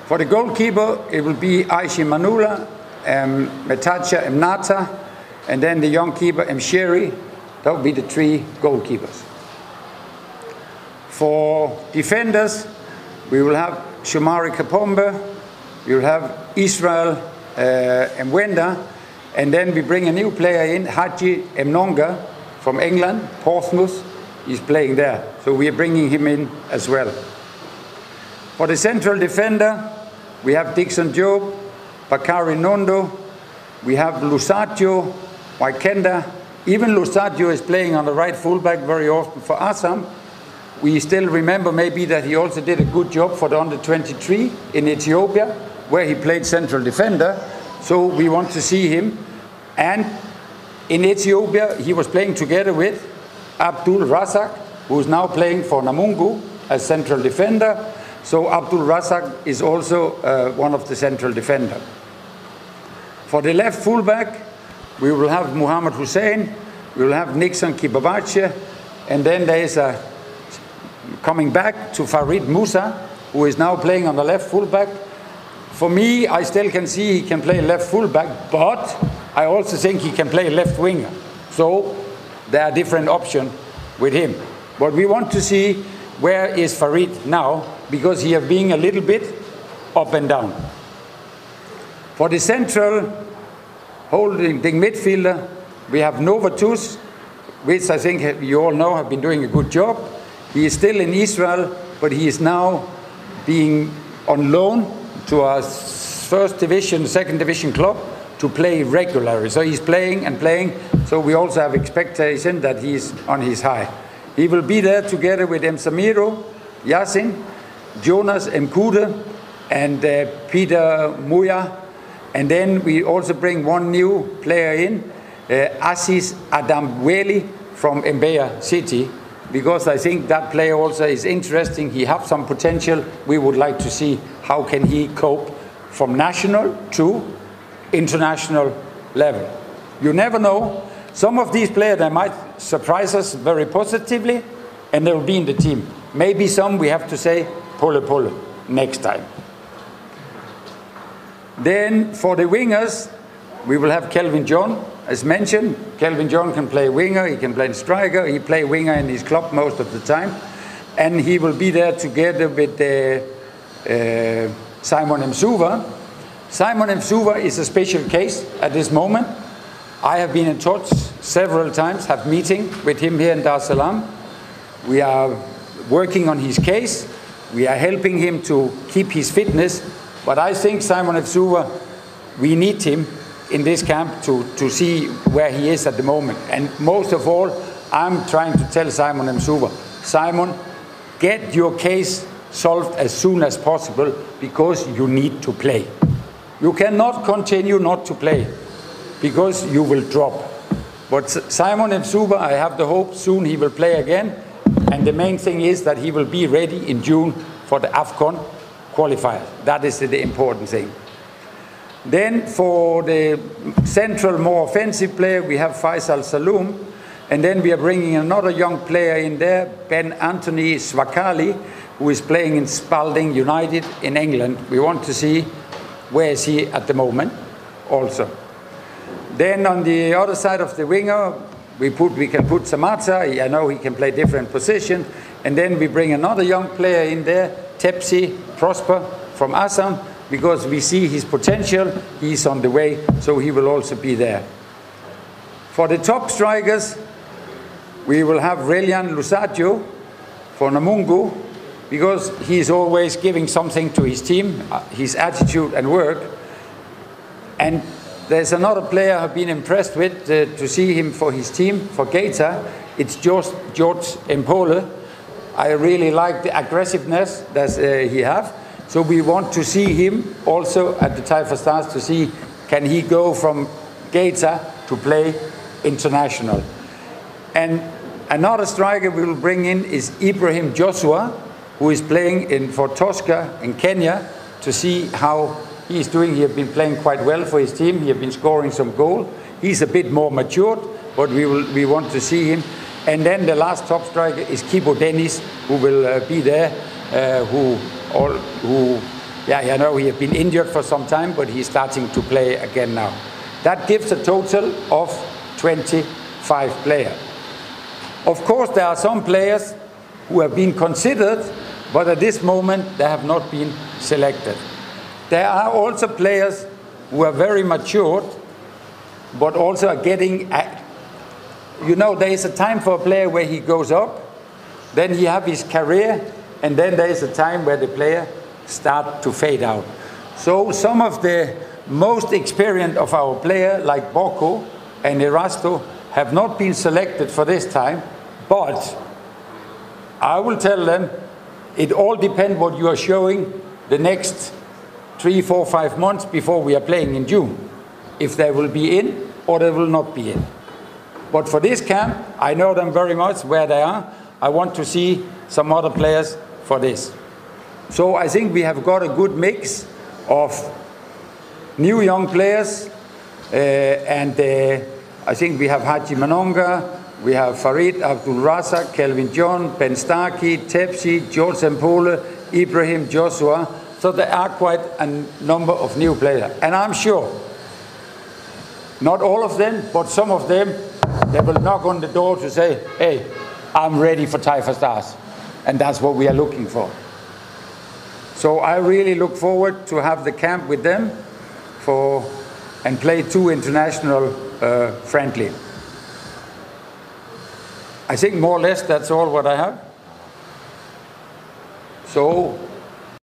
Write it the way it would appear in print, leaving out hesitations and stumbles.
For the goalkeeper, it will be Aishi Manula, Metacha Mnata, and then the young keeper Mshiri. That will be the 3 goalkeepers. For defenders, we will have Shumari Kapombe, we will have Israel Mwenda, and then we bring a new player in, Haji Mnonga from England, Portsmouth. He's playing there, so we are bringing him in as well. For the central defender, we have Dixon Job, Bakari Nondo, we have Lusadio, Waikenda. Even Lusadio is playing on the right fullback very often for Assam. We still remember maybe that he also did a good job for the under-23 in Ethiopia, where he played central defender, so we want to see him. And in Ethiopia, he was playing together with Abdul Razak, who is now playing for Namungu as central defender. So Abdul Razak is also one of the central defenders. For the left fullback, we will have Muhammad Hussein, we will have Nixon Kibabache, and then there is a coming back to Farid Musa, who is now playing on the left fullback. For me, I still can see he can play left fullback, but I also think he can play left winger. So there are different options with him. But we want to see where is Farid now, because he has been a little bit up and down. For the central holding midfielder, we have Novatus, which I think you all know have been doing a good job. He is still in Israel, but he is now being on loan to a first division, second division club to play regularly. So he's playing and playing, so we also have expectation that he's on his high. He will be there together with Samiro, Yasin, Jonas Mkude, and Peter Muya. And then we also bring one new player in, Assis Adamweli from Mbeya City, because I think that player also is interesting. He has some potential. We would like to see how can he cope from national to international level. You never know. Some of these players, they might surprise us very positively, and they will be in the team. Maybe some we have to say, pull next time. Then for the wingers, we will have Kelvin John. As mentioned, Kelvin John can play winger, he can play striker, he plays winger in his club most of the time. And he will be there together with Simon Msuva. Simon Msuva is a special case at this moment. I have been in touch several times, have meeting with him here in Dar es Salaam. We are working on his case. We are helping him to keep his fitness. But I think Simon Msuva, we need him in this camp to see where he is at the moment. And most of all, I'm trying to tell Simon Msuva, Simon, get your case solved as soon as possible, because you need to play. You cannot continue not to play, because you will drop. But Simon Msuva, I have the hope soon he will play again. And the main thing is that he will be ready in June for the AFCON qualifier. That is the important thing. Then for the central, more offensive player, we have Faisal Saloom. And then we are bringing another young player in there, Ben Anthony Swakali, who is playing in Spalding United in England. We want to see where is he at the moment also. Then on the other side of the winger, we can put Samata. I know he can play different positions. And then we bring another young player in there, Tepsi Prosper from Assam, because we see his potential. He's on the way, so he will also be there. For the top strikers, we will have Relian Lusadio for Namungu, because he's always giving something to his team, his attitude and work. And there's another player I've been impressed with to see him for his team, for Gaeta. It's George Mpole. I really like the aggressiveness that he has. So we want to see him also at the Taifa Stars to see can he go from Gaeta to play international. And another striker we will bring in is Ibrahim Joshua, who is playing for Tosca in Kenya, to see how he's doing. He has been playing quite well for his team. He has been scoring some goals. He's a bit more matured, but we want to see him. And then the last top striker is Kibo Dennis, who will be there, who Yeah, you know, he has been injured for some time, but he's starting to play again now. That gives a total of 25 players. Of course, there are some players who have been considered, but at this moment, they have not been selected. There are also players who are very matured, but also are getting, you know, there is a time for a player where he goes up, then he has his career, and then there is a time where the player start to fade out. So some of the most experienced of our players, like Boko and Erasto, have not been selected for this time, but I will tell them, it all depends what you are showing the next 3, 4, 5 months before we are playing in June. If they will be in or they will not be in. But for this camp, I know them very much where they are. I want to see some other players for this. So I think we have got a good mix of new young players, and I think we have Haji Manonga, we have Farid Abdul Razak, Kelvin John, Ben Starkey, Tepsi, George Sempole, Ibrahim Joshua. So there are quite a number of new players. And I'm sure, not all of them, but some of them, they will knock on the door to say, hey, I'm ready for Taifa Stars. And that's what we are looking for. So I really look forward to have the camp with them and play 2 international friendly. I think more or less that's all what I have. So